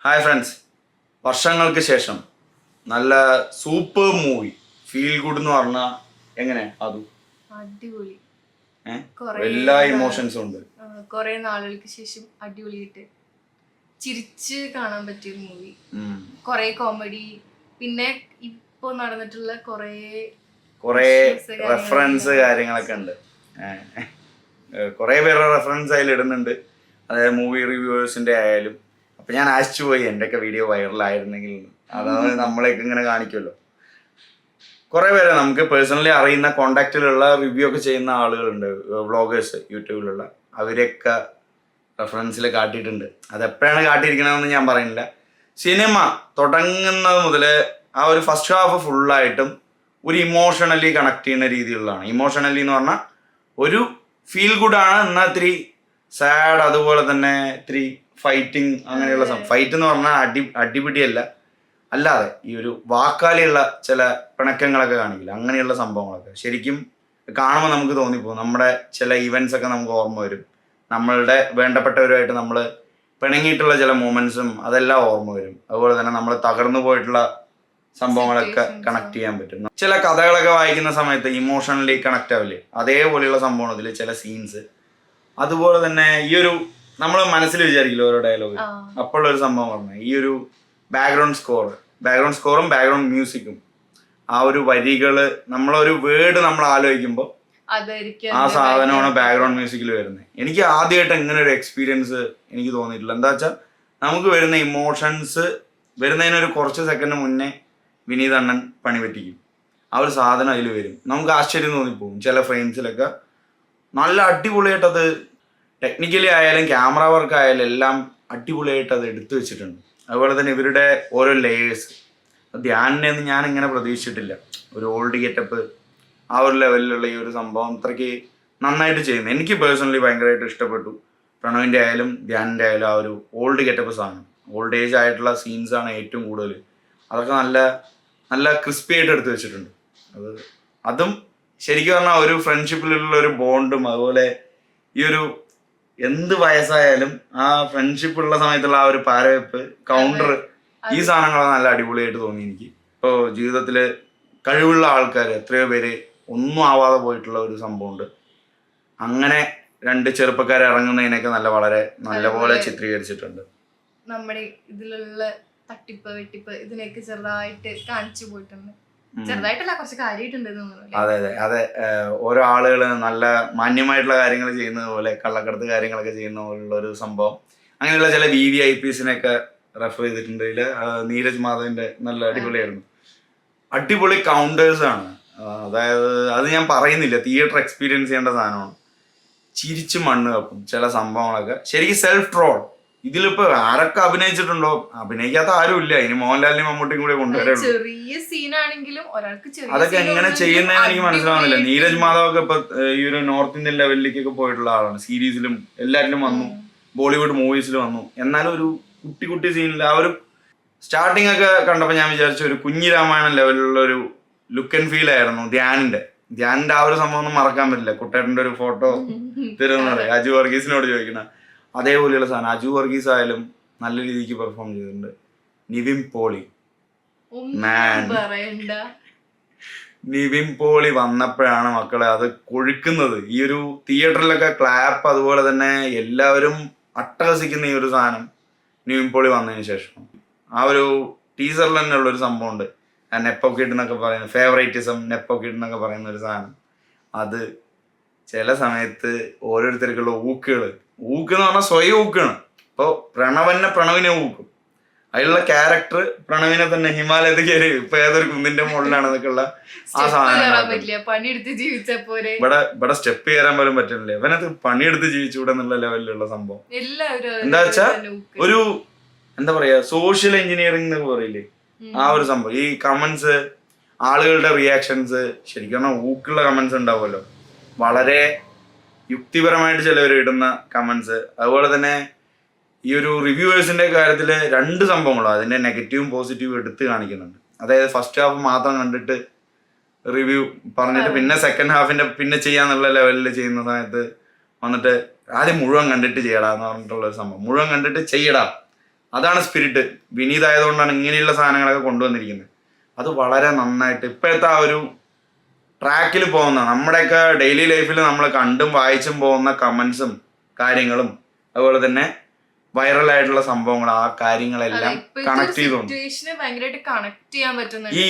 Hi friends, വർഷങ്ങൾക്ക് ശേഷം നല്ല സൂപ്പർ മൂവി ഫീൽ ഗുഡ് എന്ന് പറഞ്ഞാൽ എങ്ങനെ അതും അടിപൊളി. എല്ലാ ഇമോഷൻസും ഉണ്ട്. കുറെ നാളുകൾക്ക് ശേഷം അടിപൊളിയായിട്ട് ചിരിച്ച് കാണാൻ പറ്റിയ മൂവി. കുറെ കോമഡി, പിന്നെ ഇപ്പൊ നടന്നിട്ടുള്ള കുറെ റെഫറൻസ് കാര്യങ്ങളൊക്കെ ഉണ്ട്. കുറെ പേരുടെ റെഫറൻസ് അതിൽ ഇടുന്നുണ്ട്, അതായത് മൂവി റിവ്യൂവേഴ്സിന്റെ ആയാലും. അപ്പൊ ഞാൻ ആശിച്ചു പോയി എന്റെയൊക്കെ വീഡിയോ വൈറലായിരുന്നെങ്കിൽ. അതാണ് നമ്മളെയൊക്കെ ഇങ്ങനെ കാണിക്കുമല്ലോ. കുറെ പേരെ നമുക്ക് പേഴ്സണലി അറിയുന്ന കോണ്ടാക്റ്റിലുള്ള റിവ്യൂ ഒക്കെ ചെയ്യുന്ന ആളുകളുണ്ട്, വ്ളോഗേഴ്സ് യൂട്യൂബിലുള്ള. അവരെയൊക്കെ റെഫറൻസിൽ കാട്ടിയിട്ടുണ്ട്. അതെപ്പോഴാണ് കാട്ടിയിരിക്കണമെന്ന് ഞാൻ പറയുന്നില്ല. സിനിമ തുടങ്ങുന്നത് മുതൽ ആ ഒരു ഫസ്റ്റ് ഹാഫ് ഫുള്ളായിട്ടും ഒരു ഇമോഷണലി കണക്ട് ചെയ്യുന്ന രീതിയിലുള്ളതാണ്. ഇമോഷണലി എന്ന് പറഞ്ഞാൽ ഒരു ഫീൽ ഗുഡാണ്, എന്നാൽ ഇത്തിരി സാഡ്, അതുപോലെ തന്നെ ഇത്തിരി ഫൈറ്റിങ്, അങ്ങനെയുള്ള ഫൈറ്റ് എന്ന് പറഞ്ഞാൽ അടിപിടിയല്ല, അല്ലാതെ ഈ ഒരു വാക്കാലിയുള്ള ചില പിണക്കങ്ങളൊക്കെ കാണിക്കില്ല, അങ്ങനെയുള്ള സംഭവങ്ങളൊക്കെ ശരിക്കും കാണുമ്പോൾ നമുക്ക് തോന്നിപ്പോകും. നമ്മുടെ ചില ഇവൻറ്റ്സ് ഒക്കെ നമുക്ക് ഓർമ്മ വരും. നമ്മളുടെ വേണ്ടപ്പെട്ടവരുമായിട്ട് നമ്മൾ പിണങ്ങിയിട്ടുള്ള ചില മൂമെന്റ്സും അതെല്ലാം ഓർമ്മ വരും. അതുപോലെ തന്നെ നമ്മൾ തകർന്നു പോയിട്ടുള്ള സംഭവങ്ങളൊക്കെ കണക്ട് ചെയ്യാൻ പറ്റും. ചില കഥകളൊക്കെ വായിക്കുന്ന സമയത്ത് ഇമോഷണലി കണക്ട് ആവില്ലേ, അതേപോലെയുള്ള സംഭവം ഇതിൽ ചില സീൻസ്. അതുപോലെ തന്നെ ഈ ഒരു നമ്മൾ മനസ്സിൽ വിചാരിക്കില്ല ഓരോ ഡയലോഗ്, അപ്പോഴൊരു സംഭവം പറഞ്ഞ ഈ ഒരു ബാക്ക്ഗ്രൗണ്ട് സ്കോറും ബാക്ക്ഗ്രൗണ്ട് മ്യൂസിക്കും, ആ ഒരു വരികള്, നമ്മളൊരു വേർഡ് നമ്മൾ ആലോചിക്കുമ്പോൾ ആ സാധനമാണ് ബാക്ക്ഗ്രൗണ്ട് മ്യൂസിക്കിൽ വരുന്നത്. എനിക്ക് ആദ്യമായിട്ട് എങ്ങനെ ഒരു എക്സ്പീരിയൻസ് എനിക്ക് തോന്നിയിട്ടില്ല. എന്താ വെച്ചാൽ നമുക്ക് വരുന്ന ഇമോഷൻസ് വരുന്നതിനൊരു കുറച്ച് സെക്കൻഡ് മുന്നേ വിനീത് അണ്ണൻ പണി പറ്റിക്കും. ആ ഒരു സാധനം അതിൽ വരും, നമുക്ക് ആശ്ചര്യം തോന്നിപ്പോകും. ചില ഫ്രെയിംസിലൊക്കെ നല്ല അടിപൊളിയായിട്ട് അത് ടെക്നിക്കലി ആയാലും ക്യാമറ വർക്ക് ആയാലും എല്ലാം അടിപൊളിയായിട്ട് അത് എടുത്തു വെച്ചിട്ടുണ്ട്. അതുപോലെ തന്നെ ഇവരുടെ ഓരോ ലേയേഴ്സ്, ധ്യാനിനെയൊന്നും ഞാൻ ഇങ്ങനെ പ്രതീക്ഷിച്ചിട്ടില്ല. ഒരു ഓൾഡ് ഗെറ്റപ്പ്, ആ ഒരു ലെവലിലുള്ള ഈ ഒരു സംഭവം അത്രയ്ക്ക് നന്നായിട്ട് ചെയ്യുന്നു. എനിക്ക് പേഴ്സണലി ഭയങ്കരമായിട്ട് ഇഷ്ടപ്പെട്ടു. പ്രണവിൻ്റെ ആയാലും ധ്യാനിൻ്റെ ആയാലും ആ ഒരു ഓൾഡ് ഗെറ്റപ്പ് സാധനം, ഓൾഡ് ഏജ് ആയിട്ടുള്ള സീൻസാണ് ഏറ്റവും കൂടുതൽ. അതൊക്കെ നല്ല നല്ല ക്രിസ്പി ആയിട്ട് എടുത്തു വെച്ചിട്ടുണ്ട്. അതും ശരിക്കും പറഞ്ഞാൽ ഒരു ഫ്രണ്ട്ഷിപ്പിലുള്ള ഒരു ബോണ്ടും, അതുപോലെ ഈ ഒരു എന്ത് വയസ്സായാലും ആ ഫ്രണ്ട്ഷിപ്പ് ഉള്ള സമയത്തുള്ള ആ ഒരു പാരവെപ്പ്, കൗണ്ടർ, ഈ സാധനങ്ങളൊക്കെ നല്ല അടിപൊളിയായിട്ട് തോന്നി എനിക്ക്. ഇപ്പോൾ ജീവിതത്തിൽ കഴിവുള്ള ആൾക്കാർ എത്രയോ പേര് ഒന്നും ആവാതെ പോയിട്ടുള്ള ഒരു സംഭവമുണ്ട്. അങ്ങനെ രണ്ട് ചെറുപ്പക്കാർ ഇറങ്ങുന്നതിനൊക്കെ വളരെ നല്ലപോലെ ചിത്രീകരിച്ചിട്ടുണ്ട്. നമ്മുടെ ഇതിലുള്ള തട്ടിപ്പ് വെട്ടിപ്പ് ഇതിനൊക്കെ ചെറുതായിട്ട് കാണിച്ചു പോയിട്ടുണ്ട്. ചെറുതായിട്ടല്ല, കുറച്ച് കാര്യമായിട്ടുണ്ട്. അതെ അതെ അതെ, ഓരോ ആളുകൾ നല്ല മാന്യമായിട്ടുള്ള കാര്യങ്ങൾ ചെയ്യുന്നത് പോലെ കള്ളക്കടത്ത് കാര്യങ്ങളൊക്കെ ചെയ്യുന്ന പോലുള്ള ഒരു സംഭവം. അങ്ങനെയുള്ള ചില VVIPസിനെയൊക്കെ റെഫർ ചെയ്തിട്ടുണ്ട്. ഇതിൽ നീരജ് മാധവിന്റെ നല്ല അടിപൊളിയായിരുന്നു. അടിപൊളി കൗണ്ടേഴ്സ് ആണ്. അതായത് അത് ഞാൻ പറയുന്നില്ല, തിയേറ്റർ എക്സ്പീരിയൻസ് ചെയ്യേണ്ട സാധനമാണ്. ചിരിച്ച് മണ്ണ് കപ്പും ചില സംഭവങ്ങളൊക്കെ. ശരിക്കും സെൽഫ് ട്രോൾ ഇതിലിപ്പോ ആരൊക്കെ അഭിനയിച്ചിട്ടുണ്ടോ, അഭിനയിക്കാത്ത ആരും ഇല്ല. ഇനി മോഹൻലാലിനെയും മമ്മൂട്ടിയും കൂടെ കൊണ്ടുവരുള്ളൂ. അതൊക്കെ എങ്ങനെ ചെയ്യുന്നതെന്ന് എനിക്ക് മനസ്സിലാവുന്നില്ല. നീരജ് മാധവൊക്കെ ഇപ്പൊ ഈ ഒരു നോർത്ത് ഇന്ത്യൻ ലെവലിലേക്കൊക്കെ പോയിട്ടുള്ള ആളാണ്. സീരീസിലും എല്ലാറ്റിലും വന്നു, ബോളിവുഡ് മൂവീസിലും വന്നു. എന്നാലും ഒരു കുട്ടി സീനിൽ ആ ഒരു സ്റ്റാർട്ടിങ് ഒക്കെ കണ്ടപ്പോൾ ഞാൻ വിചാരിച്ചു ഒരു കുഞ്ഞി രാമായണൻ ലെവലിലുള്ള ഒരു ലുക്ക് ആൻഡ് ഫീൽ ആയിരുന്നു ധ്യാനിന്റെ ആ ഒരു സംഭവം ഒന്നും മറക്കാൻ പറ്റില്ല. കുട്ടേട്ടന്റെ ഒരു ഫോട്ടോ തരുന്നത് അജു വർഗീസിനോട് ചോദിക്കണ അതേപോലെയുള്ള സാധനം. അജു വർഗീസ് ആയാലും നല്ല രീതിക്ക് പെർഫോം ചെയ്തിട്ടുണ്ട്. നിവിൻ പോളി വന്നപ്പോഴാണ് മക്കളെ അത് കൊഴുക്കുന്നത്. ഈ ഒരു തിയേറ്ററിലൊക്കെ ക്ലാപ്പ്, അതുപോലെ തന്നെ എല്ലാവരും അട്ടഹസിക്കുന്ന ഈ ഒരു സാധനം നിവിൻ പോളി വന്നതിന് ശേഷം. ആ ഒരു ടീസറിൽ തന്നെ ഉള്ളൊരു സംഭവമുണ്ട്, നെപ്പോ കിഡ് എന്നൊക്കെ പറയുന്നത്, ഫേവറേറ്റിസം നെപ്പോ കിഡ് എന്നൊക്കെ പറയുന്ന ഒരു സാധനം. അത് ചില സമയത്ത് ഓരോരുത്തർക്കുള്ള ഊക്ക് എന്ന് പറഞ്ഞാൽ സ്വയം ഊക്കാണ്. ഇപ്പോൾ പ്രണവിനെ ഊക്കും. അതിലുള്ള ക്യാരക്ടർ പ്രണവിനെ തന്നെ ഹിമാലയത്തിൽ കയറി ഇപ്പൊ ഏതൊരു കുന്നിന്റെ മുകളിലാണെന്നൊക്കെ ഉള്ള ആ സാധനം. ഇവിടെ സ്റ്റെപ്പ് കയറാൻ പോലും പറ്റുന്നില്ല. ഇവനത് പണിയെടുത്ത് ജീവിച്ചുകൂടെ എന്നുള്ള ലെവലിലുള്ള സംഭവം. എന്താ വെച്ചാ ഒരു എന്താ പറയാ, സോഷ്യൽ എഞ്ചിനീയറിംഗ് എന്നൊക്കെ പറയില്ലേ, ആ ഒരു സംഭവം. ഈ കമന്റ്സ്, ആളുകളുടെ റിയാക്ഷൻസ്, ശരിക്കും പറഞ്ഞാൽ ഊക്കുള്ള കമന്റ്സ് ഉണ്ടാവുമല്ലോ, വളരെ യുക്തിപരമായിട്ട് ചിലവർ ഇടുന്ന കമന്റ്സ്. അതുപോലെ തന്നെ ഈ ഒരു റിവ്യൂവേഴ്സിന്റെ കാര്യത്തിൽ രണ്ട് സംഭവങ്ങളോ അതിന്റെ നെഗറ്റീവും പോസിറ്റീവും എടുത്ത് കാണിക്കുന്നുണ്ട്. അതായത് ഫസ്റ്റ് ഹാഫ് മാത്രം കണ്ടിട്ട് റിവ്യൂ പറഞ്ഞിട്ട് പിന്നെ സെക്കൻഡ് ഹാഫിന്റെ പിന്നെ ചെയ്യാന്നുള്ള ലെവലിൽ ചെയ്യുന്ന സമയത്ത് വന്നിട്ട് ആദ്യം മുഴുവൻ കണ്ടിട്ട് ചെയ്യടാ എന്ന് പറഞ്ഞിട്ടുള്ള ഒരു സംഭവം. മുഴുവൻ കണ്ടിട്ട് ചെയ്യടാ, അതാണ് സ്പിരിറ്റ്. വിനീത് ആയതുകൊണ്ടാണ് ഇങ്ങനെയുള്ള സാധനങ്ങളൊക്കെ കൊണ്ടുവന്നിരിക്കുന്നത്. അത് വളരെ നന്നായിട്ട് ഇപ്പോഴത്തെ ആ ഒരു ട്രാക്കിൽ പോകുന്ന നമ്മുടെയൊക്കെ ഡെയിലി ലൈഫിൽ നമ്മൾ കണ്ടും വായിച്ചും പോകുന്ന കമന്റ്സും കാര്യങ്ങളും അതുപോലെ തന്നെ വൈറലായിട്ടുള്ള സംഭവങ്ങൾ ആ കാര്യങ്ങളെല്ലാം കണക്ട് ചെയ്തുകൊണ്ട് ഭയങ്കരമായിട്ട് കണക്ട് ചെയ്യാൻ പറ്റുന്നുണ്ട്. ഈ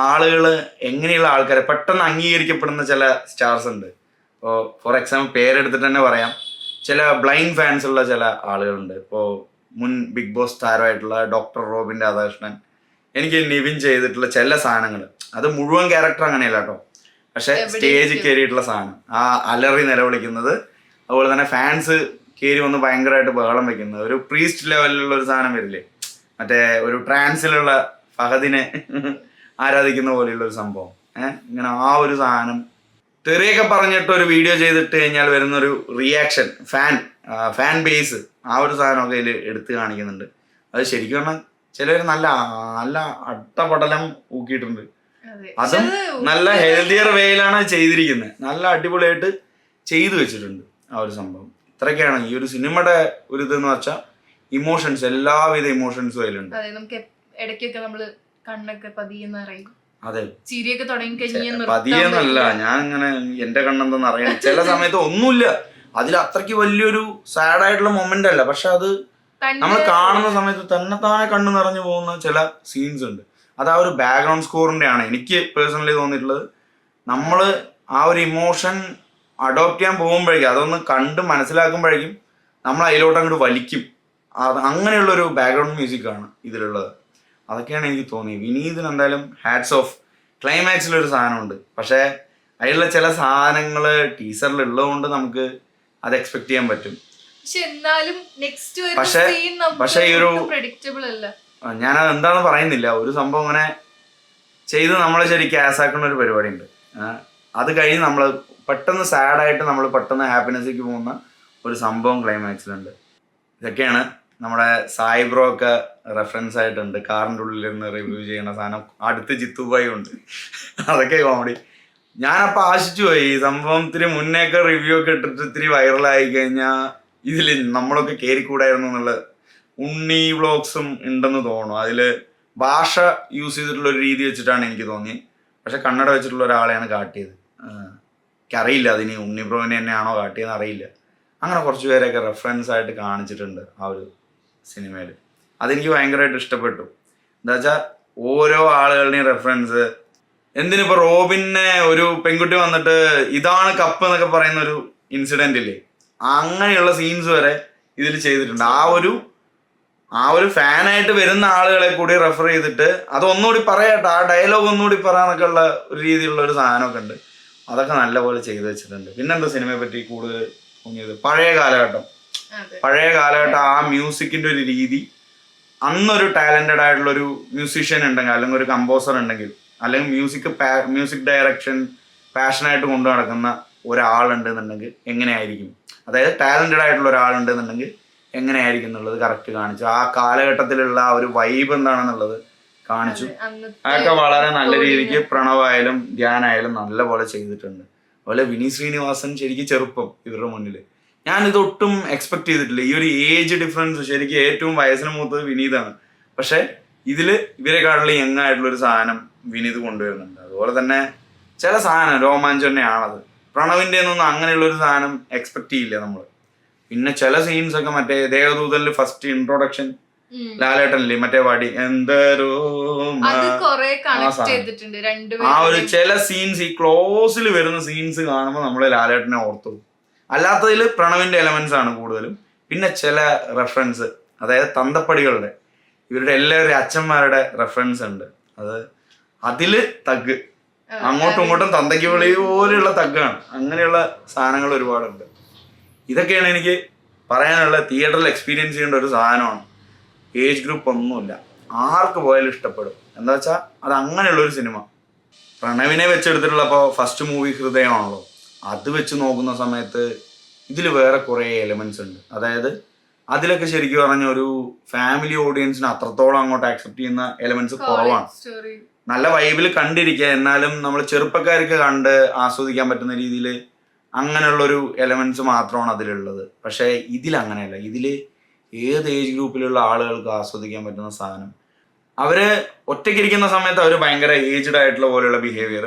ആളുകള് എങ്ങനെയുള്ള ആൾക്കാരെ പെട്ടെന്ന് അംഗീകരിക്കപ്പെടുന്ന ചില സ്റ്റാർസ് ഉണ്ട്. ഇപ്പോൾ ഫോർ എക്സാമ്പിൾ പേരെടുത്തിട്ട് തന്നെ പറയാം, ചില ബ്ലൈൻഡ് ഫാൻസ് ഉള്ള ചില ആളുകളുണ്ട്. ഇപ്പോൾ മുൻ ബിഗ് ബോസ് താരമായിട്ടുള്ള ഡോക്ടർ റോബിൻ രാധാകൃഷ്ണൻ, എനിക്ക് നിവിൻ ചെയ്തിട്ടുള്ള ചില സാധനങ്ങൾ, അത് മുഴുവൻ ക്യാരക്ടർ അങ്ങനെയല്ല കേട്ടോ, പക്ഷെ സ്റ്റേജിൽ കയറിയിട്ടുള്ള സാധനം, ആ അലറി നിലവിളിക്കുന്നത്, അതുപോലെ തന്നെ ഫാൻസ് കയറി വന്ന് ഭയങ്കരമായിട്ട് ബഹളം വെക്കുന്നത്, ഒരു പ്രീസ്റ്റ് ലെവലിലുള്ള ഒരു സാധനം വരില്ലേ, മറ്റേ ഒരു ട്രാൻസിലുള്ള ഫഹദിനെ ആരാധിക്കുന്ന പോലെയുള്ള ഒരു സംഭവം. ഇങ്ങനെ ആ ഒരു സാധനം തെറിയൊക്കെ പറഞ്ഞിട്ട് ഒരു വീഡിയോ ചെയ്തിട്ട് കഴിഞ്ഞാൽ വരുന്നൊരു റിയാക്ഷൻ, ഫാൻ ബേസ്, ആ ഒരു സാധനമൊക്കെ ഇതിൽ എടുത്ത് കാണിക്കുന്നുണ്ട്. അത് ശരിക്കും പറഞ്ഞാൽ ചിലർ നല്ല നല്ല അട്ടപടലം ഊക്കിയിട്ടുണ്ട്. അതും നല്ല ഹെൽത്തിയർ വേയിലാണ് ചെയ്തിരിക്കുന്നത്. നല്ല അടിപൊളിയായിട്ട് ചെയ്തു വെച്ചിട്ടുണ്ട് ആ ഒരു സംഭവം. ഇത്രയൊക്കെയാണ് ഈ ഒരു സിനിമയുടെ ഒരു ഇതെന്ന് വെച്ചാൽ ഇമോഷൻസ്, എല്ലാവിധ ഇമോഷൻസും അതിലുണ്ട്. ഇടയ്ക്കൊക്കെ നമ്മള് കണ്ണൊക്കെ പതിയെന്നറിയും. അതെ, ചിരിയൊക്കെ തുടങ്ങി കഴിഞ്ഞാൽ പതിയെന്നല്ല, ഞാൻ ഇങ്ങനെ എന്റെ കണ്ണെന്തെന്ന് അറിയണം. ചില സമയത്ത് ഒന്നുമില്ല, അതിൽ അത്രയ്ക്ക് വലിയൊരു സാഡ് ആയിട്ടുള്ള മൊമെന്റ് അല്ല, പക്ഷെ അത് നമ്മൾ കാണുന്ന സമയത്ത് തന്നെത്താനെ കണ്ണു നിറഞ്ഞു പോകുന്ന ചില സീൻസ് ഉണ്ട്. അത് ആ ഒരു ബാക്ക്ഗ്രൗണ്ട് സ്കോറിന്റെ ആണ് എനിക്ക് പേഴ്സണലി തോന്നിയിട്ടുള്ളത്. നമ്മൾ ആ ഒരു ഇമോഷൻ അഡോപ്റ്റ് ചെയ്യാൻ പോകുമ്പോഴേക്കും, അതൊന്ന് കണ്ട് മനസ്സിലാക്കുമ്പോഴേക്കും നമ്മൾ അതിലോട്ട് അങ്ങോട്ട് വലിക്കും. അങ്ങനെയുള്ളൊരു ബാക്ക്ഗ്രൗണ്ട് മ്യൂസിക്കാണ് ഇതിലുള്ളത്. അതൊക്കെയാണ് എനിക്ക് തോന്നിയത്. വിനീതിന് എന്തായാലും ഹാറ്റ്സ് ഓഫ്. ക്ലൈമാക്സിലൊരു സാധനമുണ്ട്, പക്ഷേ അതിലുള്ള ചില സാധനങ്ങൾ ടീസറിൽ ഉള്ളതുകൊണ്ട് നമുക്ക് അത് എക്സ്പെക്ട് ചെയ്യാൻ പറ്റും. പക്ഷേ ഈ ഒരു ഞാനത് എന്താണെന്ന് പറയുന്നില്ല, ഒരു സംഭവം ഇങ്ങനെ ചെയ്ത് നമ്മളെ ശരിക്കും ആസാക്കുന്ന ഒരു പരിപാടി ഉണ്ട്. അത് കഴിഞ്ഞ് നമ്മൾ പെട്ടെന്ന് സാഡായിട്ട് നമ്മൾ പെട്ടെന്ന് ഹാപ്പിനെസ്സിലേക്ക് പോകുന്ന ഒരു സംഭവം ക്ലൈമാക്സിലുണ്ട്. ഇതൊക്കെയാണ് നമ്മുടെ സായി ബ്രോ ഒക്കെ റെഫറൻസ് ആയിട്ടുണ്ട്. കാറിൻ്റെ ഉള്ളിൽ നിന്ന് റിവ്യൂ ചെയ്യണ സാധനം അടുത്ത് ജിത്തുബായി ഉണ്ട്. അതൊക്കെ കോമഡി. ഞാനപ്പോൾ ആശിച്ചു പോയി, ഈ സംഭവത്തിന് മുന്നേയൊക്കെ റിവ്യൂ ഒക്കെ ഇട്ടിട്ട് ഇത്തിരി വൈറലായി കഴിഞ്ഞാൽ ഇതിൽ നമ്മളൊക്കെ കയറിക്കൂടായിരുന്നു എന്നുള്ള. ഉണ്ണി വ്ളോഗ്സും ഉണ്ടെന്ന് തോന്നുന്നു. അതിൽ ഭാഷ യൂസ് ചെയ്തിട്ടുള്ള ഒരു രീതി വെച്ചിട്ടാണ് എനിക്ക് തോന്നി. പക്ഷെ കന്നഡ വെച്ചിട്ടുള്ള ഒരാളെയാണ് കാട്ടിയത്. എനിക്കറിയില്ല അതിന് ഉണ്ണി ബ്രോവിനെ തന്നെയാണോ കാട്ടിയെന്ന് അറിയില്ല. അങ്ങനെ കുറച്ച് പേരെയൊക്കെ റെഫറൻസ് ആയിട്ട് കാണിച്ചിട്ടുണ്ട് ആ ഒരു സിനിമയിൽ. അതെനിക്ക് ഭയങ്കരമായിട്ട് ഇഷ്ടപ്പെട്ടു. എന്താ വെച്ചാൽ ഓരോ ആളുകളുടെയും റെഫറൻസ്. എന്തിനിപ്പോൾ റോബിനെ ഒരു പെൺകുട്ടി വന്നിട്ട് ഇതാണ് കപ്പ് എന്നൊക്കെ പറയുന്ന ഒരു ഇൻസിഡൻ്റ് ഇല്ലേ, അങ്ങനെയുള്ള സീൻസ് വരെ ഇതിൽ ചെയ്തിട്ടുണ്ട്. ആ ഒരു ഫാനായിട്ട് വരുന്ന ആളുകളെ കൂടി റെഫർ ചെയ്തിട്ട് അത് ഒന്നുകൂടി പറയട്ടെ, ആ ഡയലോഗ് ഒന്നുകൂടി പറയാനൊക്കെ ഉള്ള ഒരു രീതിയിലുള്ള ഒരു സാധനമൊക്കെ ഉണ്ട്. അതൊക്കെ നല്ലപോലെ ചെയ്തു വെച്ചിട്ടുണ്ട്. പിന്നെന്താ സിനിമയെ പറ്റി കൂടുതൽ തോന്നിയത്, പഴയ കാലഘട്ടം ആ മ്യൂസിക്കിൻ്റെ ഒരു രീതി. അന്നൊരു ടാലൻറ്റഡ് ആയിട്ടുള്ളൊരു മ്യൂസീഷ്യൻ ഉണ്ടെങ്കിൽ, അല്ലെങ്കിൽ ഒരു കമ്പോസർ ഉണ്ടെങ്കിൽ, അല്ലെങ്കിൽ മ്യൂസിക് ഡയറക്ഷൻ പാഷനായിട്ട് കൊണ്ടു നടക്കുന്ന ഒരാളുണ്ടെന്നുണ്ടെങ്കിൽ എങ്ങനെയായിരിക്കും, അതായത് ടാലൻറ്റഡ് ആയിട്ടുള്ള ഒരാളുണ്ടെന്നുണ്ടെങ്കിൽ എങ്ങനെയായിരിക്കും എന്നുള്ളത് കറക്റ്റ് കാണിച്ചു. ആ കാലഘട്ടത്തിലുള്ള ആ ഒരു വൈബ് എന്താണെന്നുള്ളത് കാണിച്ചു. അതൊക്കെ വളരെ നല്ല രീതിക്ക് പ്രണവായാലും ധ്യാനായാലും നല്ല പോലെ ചെയ്തിട്ടുണ്ട്. അതുപോലെ വിനീത് ശ്രീനിവാസൻ ശരിക്കും ചെറുപ്പം ഇവരുടെ മുന്നിൽ. ഞാനിതൊട്ടും എക്സ്പെക്ട് ചെയ്തിട്ടില്ല. ഈ ഒരു ഏജ് ഡിഫറൻസ് ശരിക്കും ഏറ്റവും വയസ്സിന് മൂത്തത് വിനീതാണ്. പക്ഷെ ഇതിൽ ഇവരെക്കാളുള്ള യങ് ആയിട്ടുള്ളൊരു സാധനം വിനീത് കൊണ്ടുവരുന്നുണ്ട്. അതുപോലെ തന്നെ ചില സാധനം രോമാഞ്ചം തന്നെയാണത്. പ്രണവിൻ്റെ ഒന്നും അങ്ങനെയുള്ളൊരു സാധനം എക്സ്പെക്ട് ചെയ്യില്ല നമ്മൾ. പിന്നെ ചില സീൻസ് ഒക്കെ മറ്റേ ദേവദൂതനിൽ ഫസ്റ്റ് ഇൻട്രൊഡക്ഷൻ ലാലേട്ടനില്ലേ, മറ്റേ പാടി എന്തരോ ആ ഒരു ചില സീൻസ്, ഈ ക്ലോസിൽ വരുന്ന സീൻസ് കാണുമ്പോൾ നമ്മൾ ലാലേട്ടനെ ഓർത്തു. അല്ലാത്തതിൽ പ്രണവിന്റെ എലമെന്റ്സ് ആണ് കൂടുതലും. പിന്നെ ചില റെഫറൻസ്, അതായത് തന്തപ്പടികളുടെ ഇവരുടെ എല്ലാവരും അച്ഛന്മാരുടെ റെഫറൻസ് ഉണ്ട്. അതില് തഗ് അങ്ങോട്ടും ഇങ്ങോട്ടും തന്തയ്ക്ക് വിളി പോലെയുള്ള തഗ്ഗാണ്. അങ്ങനെയുള്ള സാധനങ്ങൾ ഒരുപാടുണ്ട്. ഇതൊക്കെയാണ് എനിക്ക് പറയാനുള്ള. തിയേറ്ററിൽ എക്സ്പീരിയൻസ് ചെയ്യേണ്ട ഒരു സാധനമാണ്. ഏജ് ഗ്രൂപ്പ് ഒന്നുമില്ല, ആർക്ക് പോയാലും ഇഷ്ടപ്പെടും. എന്താ വെച്ചാൽ അത് അങ്ങനെയുള്ളൊരു സിനിമ. പ്രണവിനെ വെച്ചെടുത്തിട്ടുള്ള ഇപ്പോൾ ഫസ്റ്റ് മൂവി ഹൃദയമാണല്ലോ, അത് വെച്ച് നോക്കുന്ന സമയത്ത് ഇതിൽ വേറെ കുറേ എലമെന്റ്സ് ഉണ്ട്. അതായത് അതിലൊക്കെ ശരിക്കും പറഞ്ഞ ഒരു ഫാമിലി ഓഡിയൻസിന് അത്രത്തോളം അങ്ങോട്ട് ആക്സെപ്റ്റ് ചെയ്യുന്ന എലമെന്റ്സ് കുറവാണ്. നല്ല വൈബിൽ കണ്ടിരിക്കുക, എന്നാലും നമ്മൾ ചെറുപ്പക്കാർക്ക് കണ്ട് ആസ്വദിക്കാൻ പറ്റുന്ന രീതിയിൽ അങ്ങനെയുള്ളൊരു എലമെന്റ്സ് മാത്രമാണ് അതിലുള്ളത്. പക്ഷേ ഇതിലങ്ങനെയല്ല. ഇതിൽ ഏത് ഏജ് ഗ്രൂപ്പിലുള്ള ആളുകൾക്ക് ആസ്വദിക്കാൻ പറ്റുന്ന സാധനം. അവര് ഒറ്റയ്ക്കിരിക്കുന്ന സമയത്ത് അവർ ഭയങ്കര ഏജ്ഡ് ആയിട്ടുള്ള പോലെയുള്ള ബിഹേവിയർ,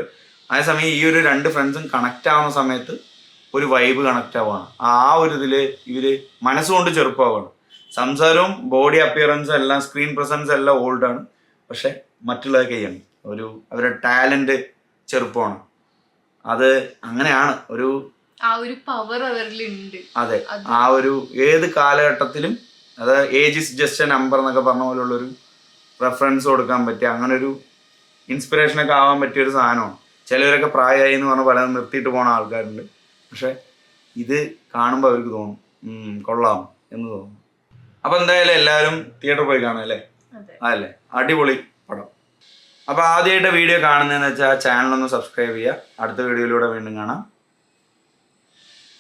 അതേസമയം ഈ ഒരു 2 ഫ്രണ്ട്സും കണക്റ്റ് ആവുന്ന സമയത്ത് ഒരു വൈബ് കണക്റ്റ് ആവുകയാണ്. ആ ഒരു ഇതിൽ ഇവർ മനസ്സുകൊണ്ട് ചെറുപ്പമാവുകയാണ്. സംസാരവും ബോഡി അപ്പിയറൻസും എല്ലാം സ്ക്രീൻ പ്രസൻസ് എല്ലാം ഓൾഡാണ്, പക്ഷെ മറ്റുള്ളതൊക്കെ ചെയ്യണം. അവരുടെ ടാലന്റ് ചെറുപ്പമാണ്. അത് അങ്ങനെയാണ് ആ ഒരു പവർ അവരിലുണ്ട്. അതെ, ആ ഒരു ഏത് കാലഘട്ടത്തിലും അത് age is just A number എന്നൊക്കെ പറഞ്ഞ പോലുള്ളൊരു റെഫറൻസ് കൊടുക്കാൻ പറ്റിയ, അങ്ങനെ ഒരു ഇൻസ്പിറേഷനൊക്കെ ആവാൻ പറ്റിയൊരു സാധനമാണ്. ചിലവരൊക്കെ പ്രായമായി എന്ന് പറഞ്ഞ് പലതും നിർത്തിയിട്ട് പോണ ആൾക്കാരുണ്ട്. പക്ഷെ ഇത് കാണുമ്പോൾ അവർക്ക് തോന്നും കൊള്ളാം എന്ന് തോന്നും. അപ്പം എന്തായാലും എല്ലാവരും തിയേറ്ററിൽ പോയി കാണും അല്ലേ? അതല്ലേ, അടിപൊളി പടം. അപ്പോൾ ആദ്യമായിട്ട് വീഡിയോ കാണുന്നതെന്ന് വെച്ചാൽ ചാനലൊന്ന് സബ്സ്ക്രൈബ് ചെയ്യുക. അടുത്ത വീഡിയോയിലൂടെ വീണ്ടും കാണാം.